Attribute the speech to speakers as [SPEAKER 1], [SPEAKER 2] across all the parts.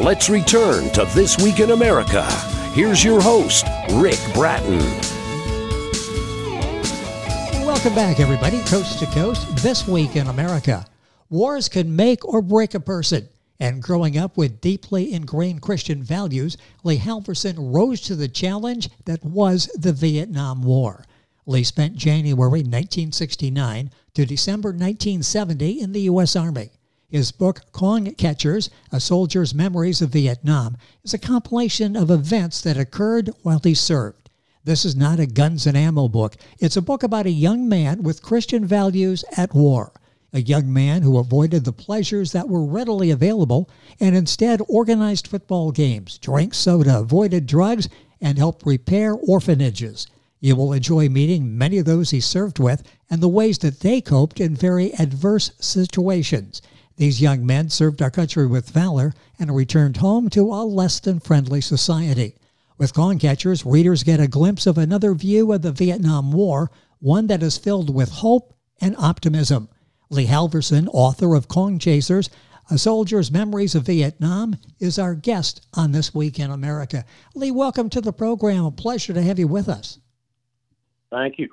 [SPEAKER 1] Let's return to This Week in America. Here's your host, Rick Bratton.
[SPEAKER 2] Welcome back, everybody, coast to coast. This Week in America. Wars can make or break a person. And growing up with deeply ingrained Christian values, Lee Halverson rose to the challenge that was the Viet Nam War. Lee spent January 1969 to December 1970 in the U.S. Army. His book, Cong Catchers, A Soldier's Memories of Vietnam, is a compilation of events that occurred while he served. This is not a guns and ammo book. It's a book about a young man with Christian values at war. A young man who avoided the pleasures that were readily available and instead organized football games, drank soda, avoided drugs, and helped repair orphanages. You will enjoy meeting many of those he served with and the ways that they coped in very adverse situations. These young men served our country with valor and returned home to a less than friendly society. With Cong Catchers, readers get a glimpse of another view of the Vietnam War, one that is filled with hope and optimism. Lee Halverson, author of Cong Catchers, A Soldier's Memories of Vietnam, is our guest on This Week in America. Lee, welcome to the program. A pleasure to have you with us.
[SPEAKER 3] Thank you.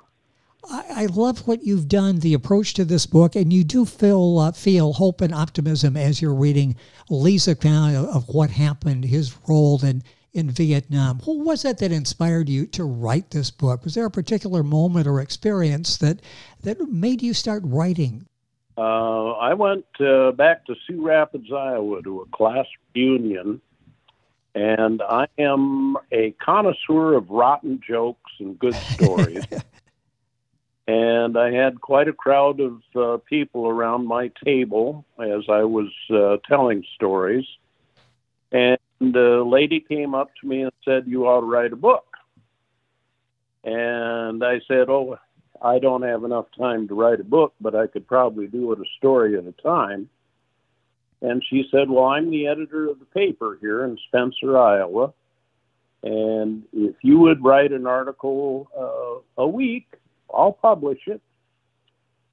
[SPEAKER 2] I love what you've done, the approach to this book, and you do feel hope and optimism as you're reading Lee's account of what happened, his role in Vietnam. What was it that inspired you to write this book? Was there a particular moment or experience that made you start writing?
[SPEAKER 3] I went back to Sioux Rapids, Iowa, to a class reunion, and I am a connoisseur of rotten jokes and good stories. And I had quite a crowd of people around my table as I was telling stories. And a lady came up to me and said, "You ought to write a book." And I said, "Oh, I don't have enough time to write a book, but I could probably do it a story at a time." And she said, "Well, I'm the editor of the paper here in Spencer, Iowa. And if you would write an article a week, I'll publish it."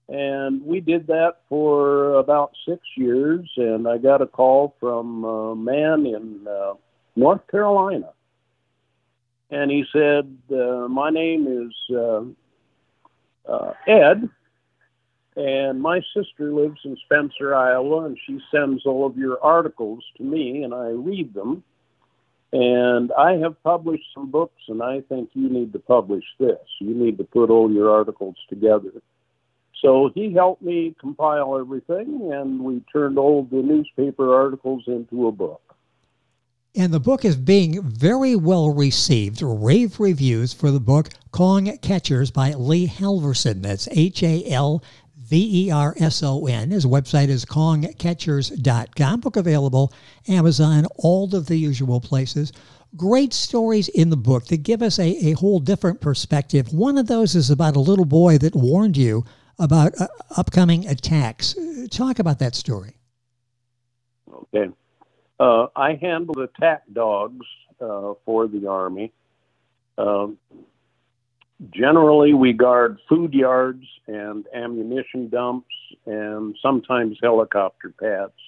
[SPEAKER 3] And we did that for about 6 years, and I got a call from a man in North Carolina. And he said, "My name is Ed, and my sister lives in Spencer, Iowa, and she sends all of your articles to me, and I read them. And I have published some books, and I think you need to publish this. You need to put all your articles together." So he helped me compile everything, and we turned all the newspaper articles into a book.
[SPEAKER 2] And the book is being very well received. Rave reviews for the book Cong Catchers by Lee Halverson. That's Halverson. His website is congcatchers.com. Book available Amazon, all of the usual places. Great stories in the book that give us a whole different perspective. One of those is about a little boy that warned you about upcoming attacks. Talk about that story.
[SPEAKER 3] Okay. I handled attack dogs for the Army. Generally, we guard food yards and ammunition dumps and sometimes helicopter pads.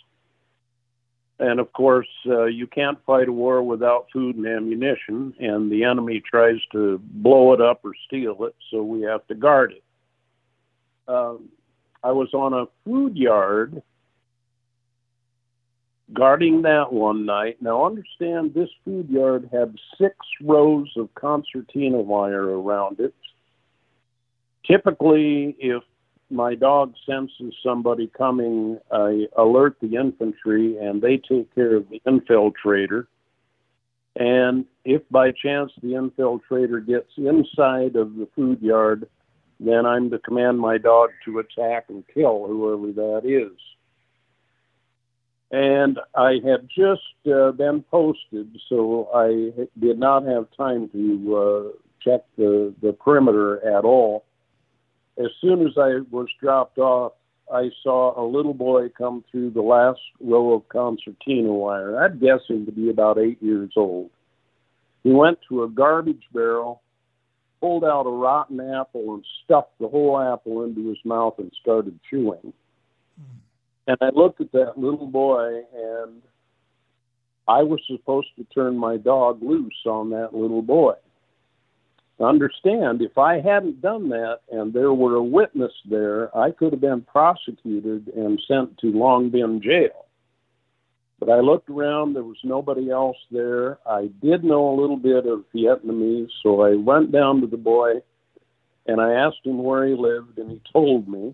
[SPEAKER 3] And of course, you can't fight a war without food and ammunition, and the enemy tries to blow it up or steal it, so we have to guard it. I was on a food yard guarding that one night. Now understand, this food yard had 6 rows of concertina wire around it. Typically, if my dog senses somebody coming, I alert the infantry and they take care of the infiltrator. And if by chance the infiltrator gets inside of the food yard, then I'm to command my dog to attack and kill whoever that is. And I had just been posted, so I did not have time to check the perimeter at all. As soon as I was dropped off, I saw a little boy come through the last row of concertina wire. I'd guess him to be about 8 years old. He went to a garbage barrel, pulled out a rotten apple, and stuffed the whole apple into his mouth and started chewing. And I looked at that little boy, and I was supposed to turn my dog loose on that little boy. Understand, if I hadn't done that and there were a witness there, I could have been prosecuted and sent to Long Bin jail. But I looked around, there was nobody else there. I did know a little bit of Vietnamese, so I went down to the boy and I asked him where he lived, and he told me.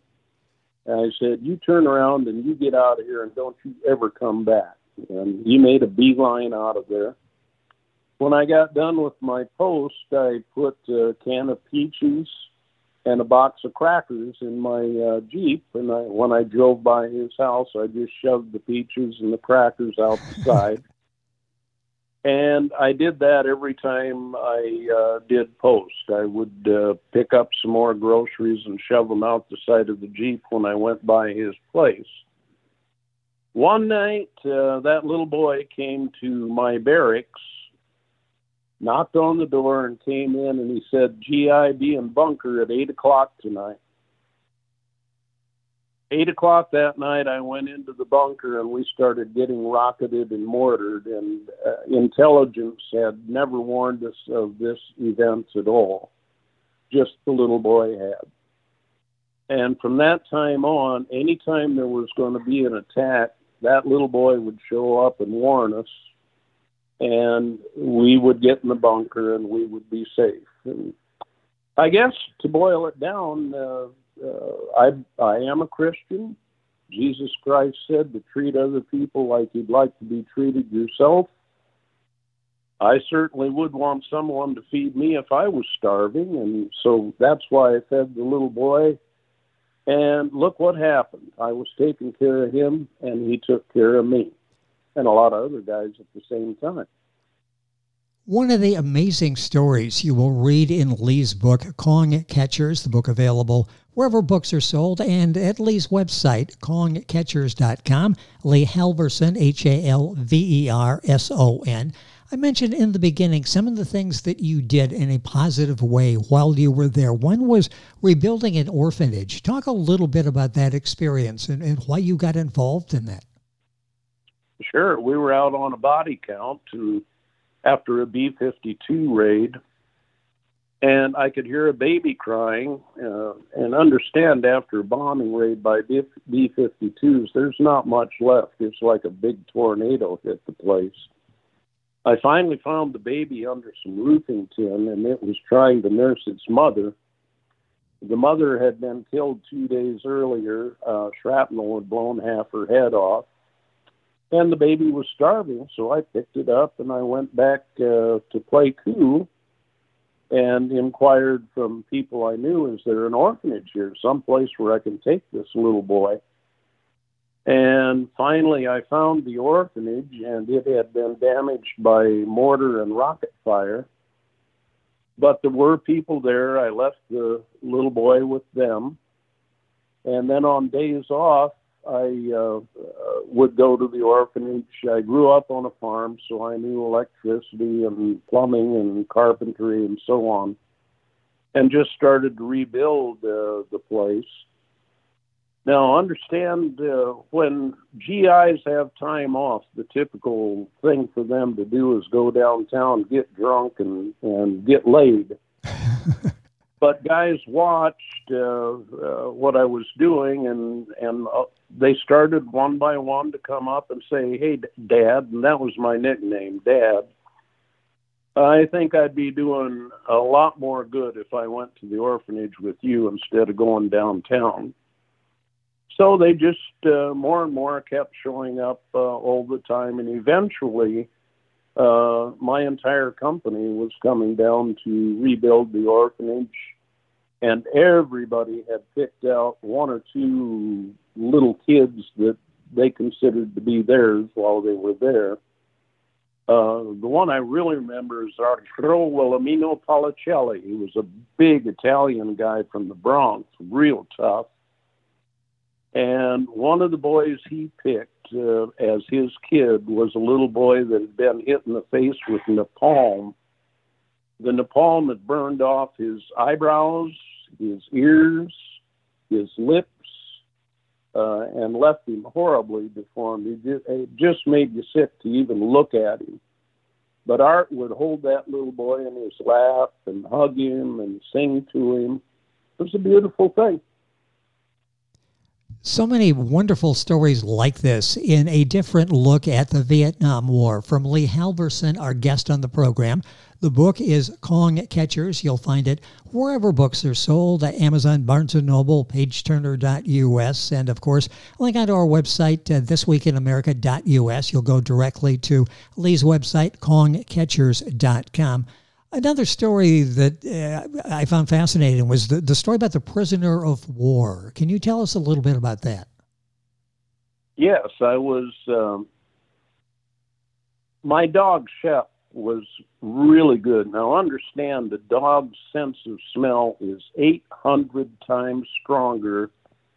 [SPEAKER 3] And I said, you turn around and you get out of here and don't you ever come back. And he made a beeline out of there. When I got done with my post, I put a can of peaches and a box of crackers in my Jeep. And when I drove by his house, I just shoved the peaches and the crackers out the side. And I did that every time I did post. I would pick up some more groceries and shove them out the side of the Jeep when I went by his place. One night, that little boy came to my barracks, knocked on the door and came in, and he said, GI, be in bunker at 8 o'clock tonight. 8 o'clock that night, I went into the bunker, and we started getting rocketed and mortared, and intelligence had never warned us of this event at all. Just the little boy had. And from that time on, anytime there was going to be an attack, that little boy would show up and warn us, and we would get in the bunker and we would be safe. And I guess to boil it down, I am a Christian. Jesus Christ said to treat other people like you'd like to be treated yourself. I certainly would want someone to feed me if I was starving, and so that's why I fed the little boy. And look what happened. I was taking care of him, and he took care of me, and a lot of other guys at the same time.
[SPEAKER 2] One of the amazing stories you will read in Lee's book, Cong Catchers, the book available wherever books are sold, and at Lee's website, congcatchers.com. Lee Halverson, Halverson. I mentioned in the beginning some of the things that you did in a positive way while you were there. One was rebuilding an orphanage. Talk a little bit about that experience and why you got involved in that.
[SPEAKER 3] Sure. We were out on a body count after a B-52 raid, and I could hear a baby crying, and understand after a bombing raid by B-52s, there's not much left. It's like a big tornado hit the place. I finally found the baby under some roofing tin, and it was trying to nurse its mother. The mother had been killed 2 days earlier. Shrapnel had blown half her head off. And the baby was starving, so I picked it up and I went back to play cool and inquired from people I knew, is there an orphanage here, someplace where I can take this little boy? And finally I found the orphanage, and it had been damaged by mortar and rocket fire. But there were people there. I left the little boy with them. And then on days off, I would go to the orphanage. I grew up on a farm, so I knew electricity and plumbing and carpentry and so on, and just started to rebuild the place. Now, understand, when GIs have time off, the typical thing for them to do is go downtown, get drunk, and get laid. But guys watched what I was doing, and they started one by one to come up and say, hey, Dad, and that was my nickname, Dad. I think I'd be doing a lot more good if I went to the orphanage with you instead of going downtown. So they just more and more kept showing up all the time, and eventually my entire company was coming down to rebuild the orphanage, and everybody had picked out one or two little kids that they considered to be theirs while they were there. The one I really remember is Arturo Wilhelmino Policelli. He was a big Italian guy from the Bronx, real tough. And one of the boys he picked as his kid was a little boy that had been hit in the face with napalm. The napalm had burned off his eyebrows, his ears, his lips, and left him horribly deformed. It just made you sick to even look at him. But Art would hold that little boy in his lap and hug him and sing to him. It was a beautiful thing.
[SPEAKER 2] So many wonderful stories like this in a different look at the Vietnam War. From Lee Halverson, our guest on the program. The book is Cong Catchers. You'll find it wherever books are sold, at Amazon, Barnes & Noble, pageturner.us, and, of course, link onto our website, thisweekinamerica.us. You'll go directly to Lee's website, congcatchers.com. Another story that I found fascinating was the story about the prisoner of war. Can you tell us a little bit about that?
[SPEAKER 3] Yes, I was... my dog, Shep, was really good. Now, understand, the dog's sense of smell is 800 times stronger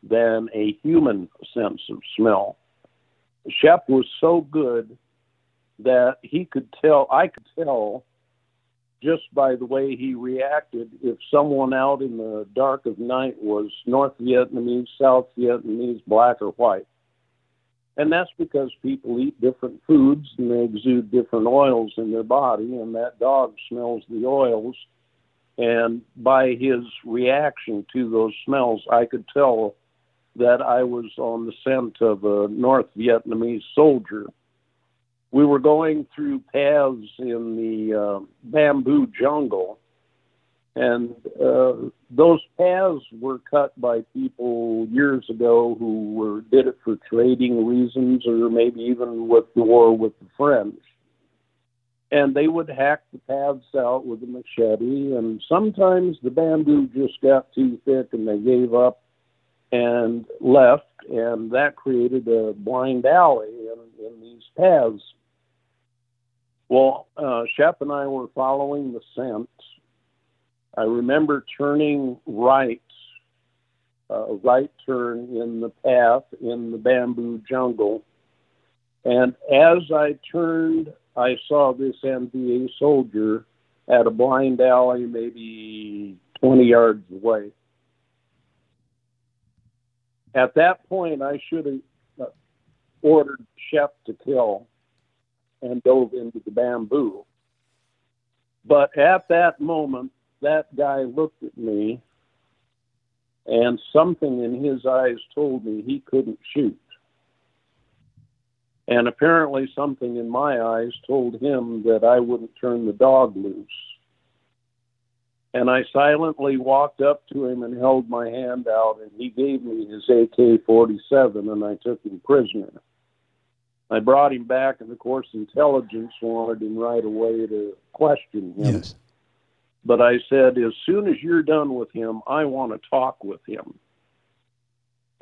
[SPEAKER 3] than a human sense of smell. Shep was so good that I could tell just by the way he reacted if someone out in the dark of night was North Vietnamese, South Vietnamese, black or white. And that's because people eat different foods and they exude different oils in their body, and that dog smells the oils. And by his reaction to those smells, I could tell that I was on the scent of a North Vietnamese soldier. We were going through paths in the bamboo jungle, and those paths were cut by people years ago who did it for trading reasons, or maybe even with the war with the French. And they would hack the paths out with a machete, and sometimes the bamboo just got too thick and they gave up and left, and that created a blind alley in these paths. Well, Shep and I were following the scent. I remember turning right, right turn in the path in the bamboo jungle. And as I turned, I saw this NVA soldier at a blind alley maybe 20 yards away. At that point, I should have ordered Shep to kill and dove into the bamboo. But at that moment, that guy looked at me, and something in his eyes told me he couldn't shoot. And apparently something in my eyes told him that I wouldn't turn the dog loose. And I silently walked up to him and held my hand out, and he gave me his AK-47, and I took him prisoner. I brought him back, and of course, intelligence wanted him right away to question him.
[SPEAKER 2] Yes.
[SPEAKER 3] But I said, as soon as you're done with him, I want to talk with him.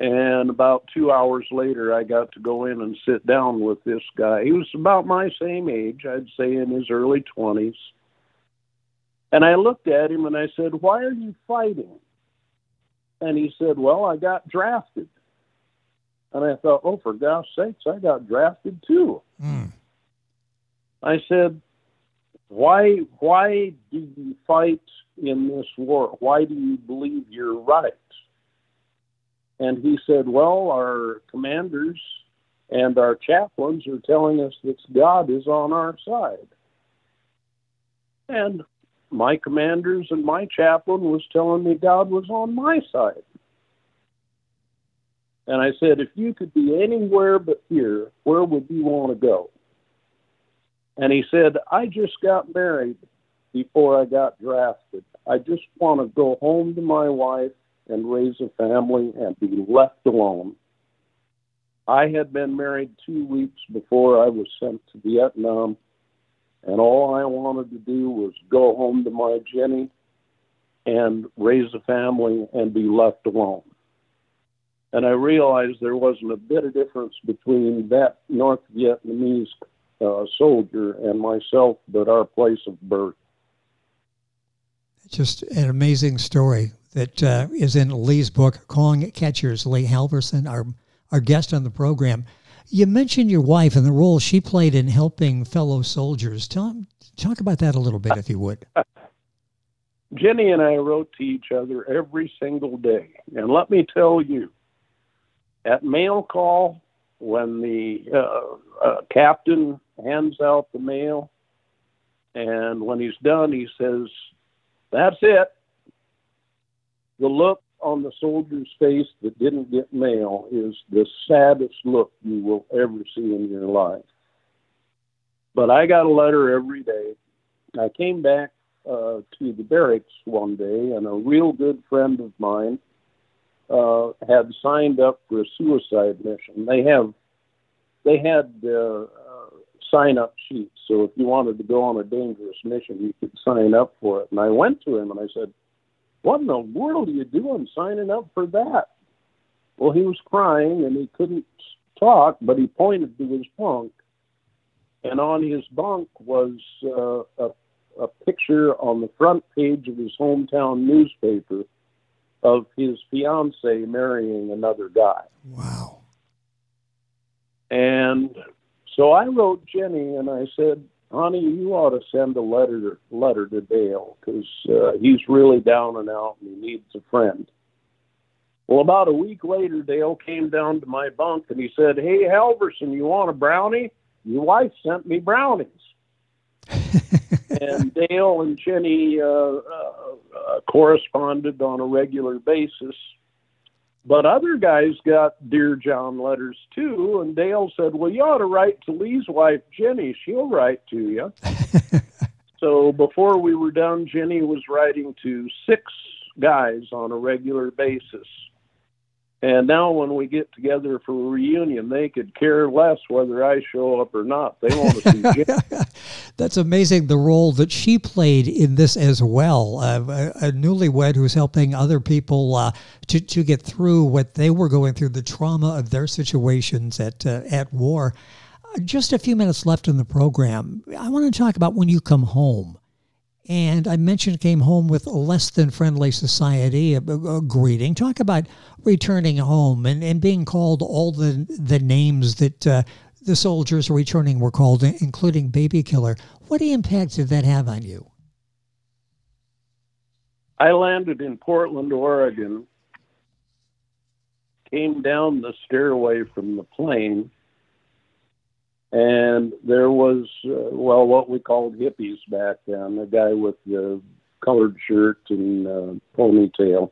[SPEAKER 3] And about 2 hours later, I got to go in and sit down with this guy. He was about my same age, I'd say in his early 20s. And I looked at him and I said, why are you fighting? And he said, well, I got drafted. And I thought, oh, for gosh sakes, I got drafted too. I said, why do you fight in this war? Why do you believe you're right? And he said, well, our commanders and our chaplains are telling us that God is on our side. And my commanders and my chaplain was telling me God was on my side. And I said, if you could be anywhere but here, where would you want to go? And he said, I just got married before I got drafted. I just want to go home to my wife and raise a family and be left alone. I had been married 2 weeks before I was sent to Vietnam, and all I wanted to do was go home to my Jenny and raise a family and be left alone. And I realized there wasn't a bit of difference between that North Vietnamese soldier and myself, but our place of birth.
[SPEAKER 2] Just an amazing story that is in Lee's book, Cong Catchers. Lee Halverson, our guest on the program. You mentioned your wife and the role she played in helping fellow soldiers. Talk about that a little bit, if you would.
[SPEAKER 3] Jenny and I wrote to each other every single day. And let me tell you, At mail call, when the captain hands out the mail, and when he's done, he says, "That's it." The look on the soldier's face that didn't get mail is the saddest look you will ever see in your life. But I got a letter every day. I came back to the barracks one day, and a real good friend of mine had signed up for a suicide mission. They had sign-up sheets, so if you wanted to go on a dangerous mission, you could sign up for it. And I went to him and I said, "What in the world are you doing signing up for that?" Well, he was crying and he couldn't talk, but he pointed to his bunk. And on his bunk was a picture on the front page of his hometown newspaper of his fiancee marrying another guy.
[SPEAKER 2] Wow.
[SPEAKER 3] And so I wrote Jenny and I said, "Honey, you ought to send a letter to Dale, because he's really down and out and he needs a friend." Well, about a week later, Dale came down to my bunk and he said, "Hey, Halverson, you want a brownie? Your wife sent me brownies." And Dale and Jenny corresponded on a regular basis. But other guys got Dear John letters too, and Dale said, "Well, you ought to write to Lee's wife, Jenny. She'll write to you." So before we were done, Jenny was writing to 6 guys on a regular basis. And now when we get together for a reunion, they could care less whether I show up or not. They want to see Jenny.
[SPEAKER 2] That's amazing, the role that she played in this as well. A newlywed who's helping other people to get through what they were going through, the trauma of their situations at war. Just a few minutes left in the program. I want to talk about when you come home. And I mentioned came home with a less than friendly society, a greeting. Talk about returning home and being called all the names that the soldiers returning were called, including baby killer. What impact did that have on you?
[SPEAKER 3] I landed in Portland, Oregon, came down the stairway from the plane, and there was, what we called hippies back then, a guy with the colored shirt and ponytail.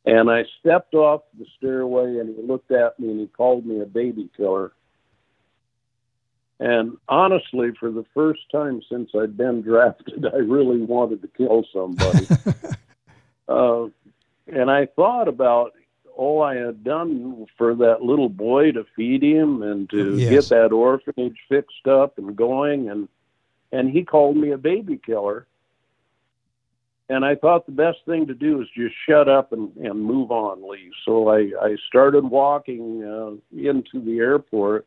[SPEAKER 3] And I stepped off the stairway, and he looked at me, and he called me a baby killer. And honestly, for the first time since I'd been drafted, I really wanted to kill somebody. And I thought about all I had done for that little boy to feed him and to get that orphanage fixed up and going, and he called me a baby killer. And I thought the best thing to do is just shut up and move on, Lee. So I started walking into the airport,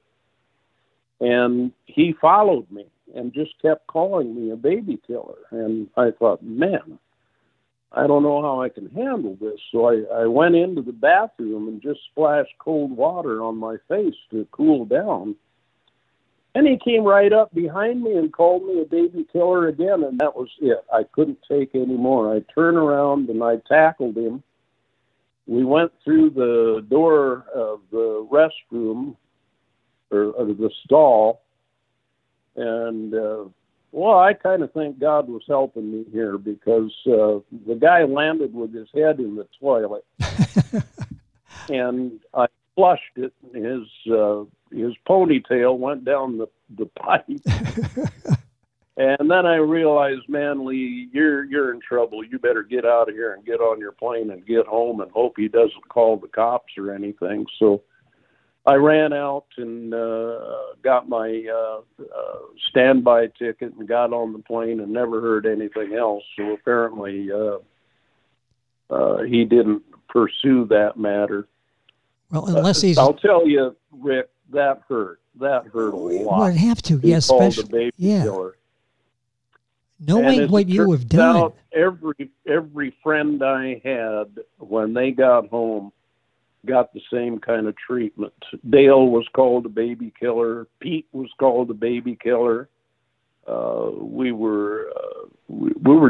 [SPEAKER 3] and he followed me and just kept calling me a baby killer. And I thought, man, I don't know how I can handle this. So I went into the bathroom and just splashed cold water on my face to cool down. And he came right up behind me and called me a baby killer again, and that was it. I couldn't take any more. I turned around and I tackled him. We went through the door of the restroom, or the stall, and I kind of think God was helping me here, because the guy landed with his head in the toilet, and I flushed it. His ponytail went down the pipe, and then I realized, man, Lee, you're in trouble. You better get out of here and get on your plane and get home, and hope he doesn't call the cops or anything. So I ran out and got my standby ticket and got on the plane and never heard anything else. So apparently he didn't pursue that matter.
[SPEAKER 2] Well, unless he's...
[SPEAKER 3] I'll tell you, Rick, that hurt. That hurt a lot.
[SPEAKER 2] Well, it'd have to, yes.
[SPEAKER 3] Especially, called a baby killer.
[SPEAKER 2] Knowing what you have done.
[SPEAKER 3] Every friend I had, when they got home, got the same kind of treatment. Dale was called a baby killer. Pete was called a baby killer. We were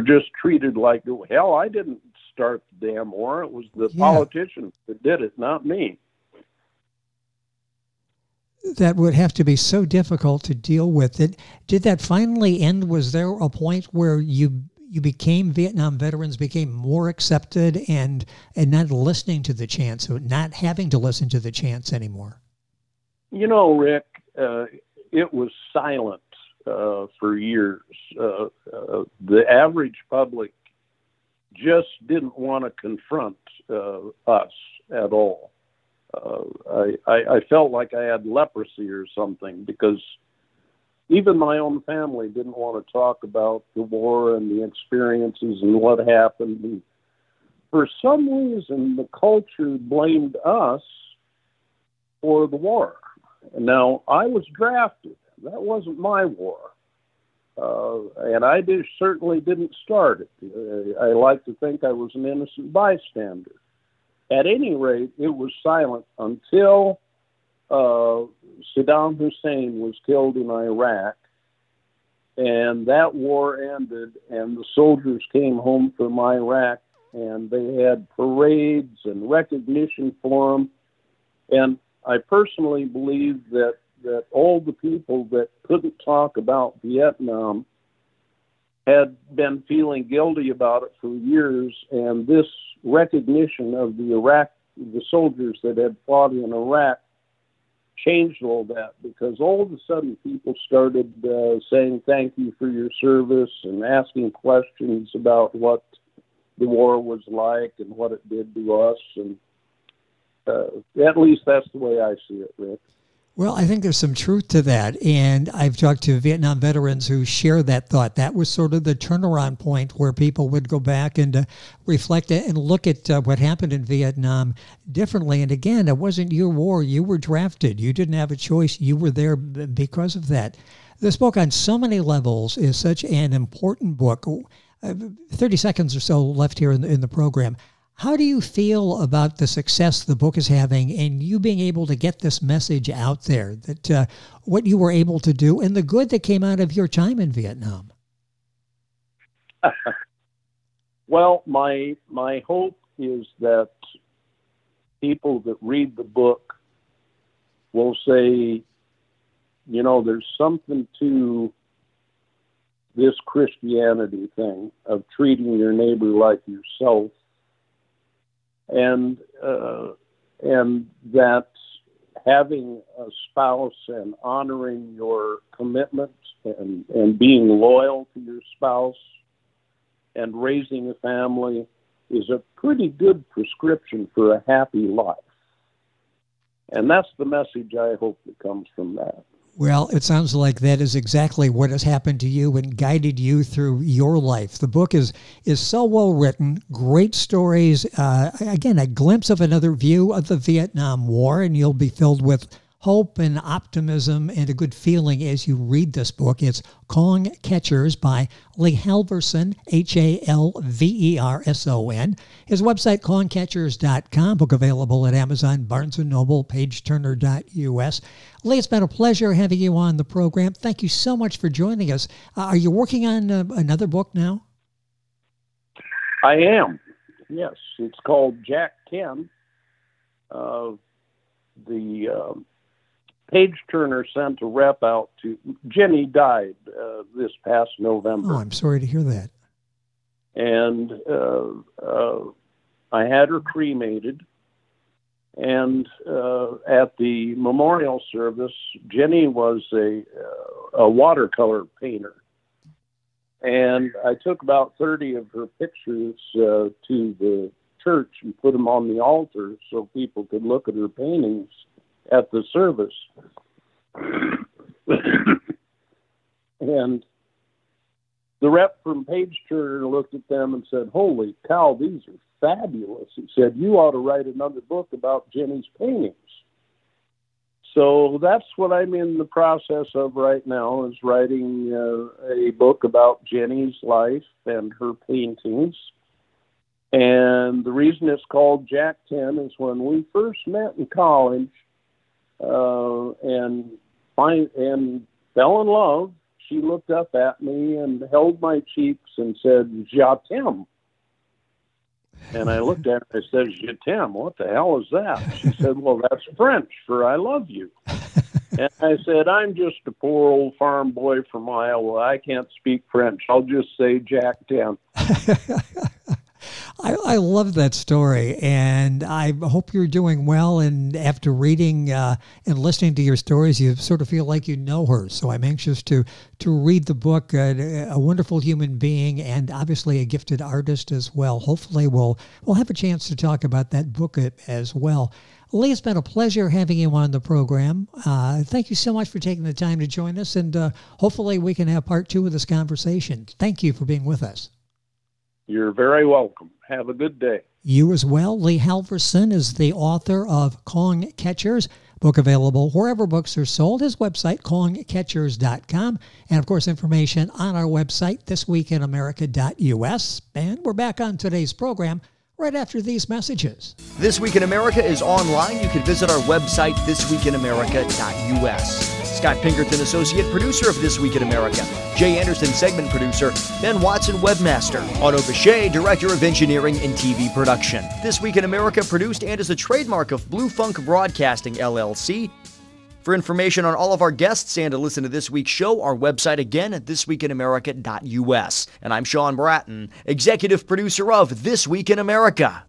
[SPEAKER 3] just treated like, hell, I didn't start the damn war. It was the politicians that did it, not me.
[SPEAKER 2] that would have to be so difficult to deal with. Did that finally end? Was there a point where you became, Vietnam veterans became more accepted and not listening to the chants, or not having to listen to the chants anymore?
[SPEAKER 3] You know, Rick, it was silent for years. The average public just didn't want to confront us at all. I felt like I had leprosy or something, because even my own family didn't want to talk about the war and the experiences and what happened. And for some reason, the culture blamed us for the war. Now, I was drafted. That wasn't my war. And I certainly didn't start it. I like to think I was an innocent bystander. At any rate, it was silent until Saddam Hussein was killed in Iraq, and that war ended, and the soldiers came home from Iraq, and they had parades and recognition for them. And I personally believe that all the people that couldn't talk about Vietnam had been feeling guilty about it for years, and this recognition of the soldiers that had fought in Iraq changed all that, because all of a sudden people started saying thank you for your service and asking questions about what the war was like and what it did to us. And at least that's the way I see it, Rick.
[SPEAKER 2] Well, I think there's some truth to that, and I've talked to Vietnam veterans who share that thought. That was sort of the turnaround point where people would go back and reflect and look at what happened in Vietnam differently. And again, it wasn't your war. You were drafted. You didn't have a choice. You were there because of that. This book, on so many levels, is such an important book. 30 seconds or so left here in the program. How do you feel about the success the book is having and you being able to get this message out there, that what you were able to do and the good that came out of your time in Vietnam?
[SPEAKER 3] Well, my hope is that people that read the book will say, you know, there's something to this Christianity thing of treating your neighbor like yourself. And that having a spouse and honoring your commitment and being loyal to your spouse and raising a family is a pretty good prescription for a happy life. And that's the message I hope that comes from that.
[SPEAKER 2] Well, it sounds like that is exactly what has happened to you and guided you through your life. The book is so well written, great stories. Again, a glimpse of another view of the Vietnam War, and you'll be filled with hope and optimism and a good feeling as you read this book. It's Cong Catchers by Lee Halverson, Halverson. His website, congcatchers.com. Book available at Amazon, Barnes & Noble, pageturner.us. Lee, it's been a pleasure having you on the program. Thank you so much for joining us. Are you working on another book now?
[SPEAKER 3] I am, yes. It's called Jack 10. Page Turner sent a rep out to Jenny died this past November.
[SPEAKER 2] Oh, I'm sorry to hear that.
[SPEAKER 3] And I had her cremated. And at the memorial service, Jenny was a watercolor painter. And I took about 30 of her pictures to the church and put them on the altar so people could look at her paintings at the service. And the rep from Page Turner looked at them and said, "Holy cow, these are fabulous." He said, "You ought to write another book about Jenny's paintings." So that's what I'm in the process of right now, is writing a book about Jenny's life and her paintings. And the reason it's called Jack 10 is when we first met in college, and fell in love, she looked up at me and held my cheeks and said, "Je t'aime." And I looked at her and I said, "Je t'aime, what the hell is that?" She said, "Well, that's French for I love you." And I said, I'm just a poor old farm boy from Iowa. I can't speak French. I'll just say Jack 10.
[SPEAKER 2] I love that story, and I hope you're doing well. And after reading and listening to your stories, you sort of feel like you know her. So I'm anxious to read the book. A wonderful human being, and obviously a gifted artist as well. Hopefully, we'll have a chance to talk about that book as well. Lee, it's been a pleasure having you on the program. Thank you so much for taking the time to join us, and hopefully we can have part 2 of this conversation. Thank you for being with us.
[SPEAKER 3] You're very welcome. Have a good day.
[SPEAKER 2] You as well. Lee Halverson is the author of Cong Catchers, book available wherever books are sold. His website, congcatchers.com. And, of course, information on our website, thisweekinamerica.us. And we're back on today's program right after these messages.
[SPEAKER 4] This Week in America is online. You can visit our website, thisweekinamerica.us. Scott Pinkerton, associate producer of This Week in America. Jay Anderson, segment producer. Ben Watson, webmaster. Otto Bechet, director of engineering and TV production. This Week in America produced and is a trademark of Blue Funk Broadcasting, LLC. For information on all of our guests and to listen to this week's show, our website again at thisweekinamerica.us. And I'm Sean Bratton, executive producer of This Week in America.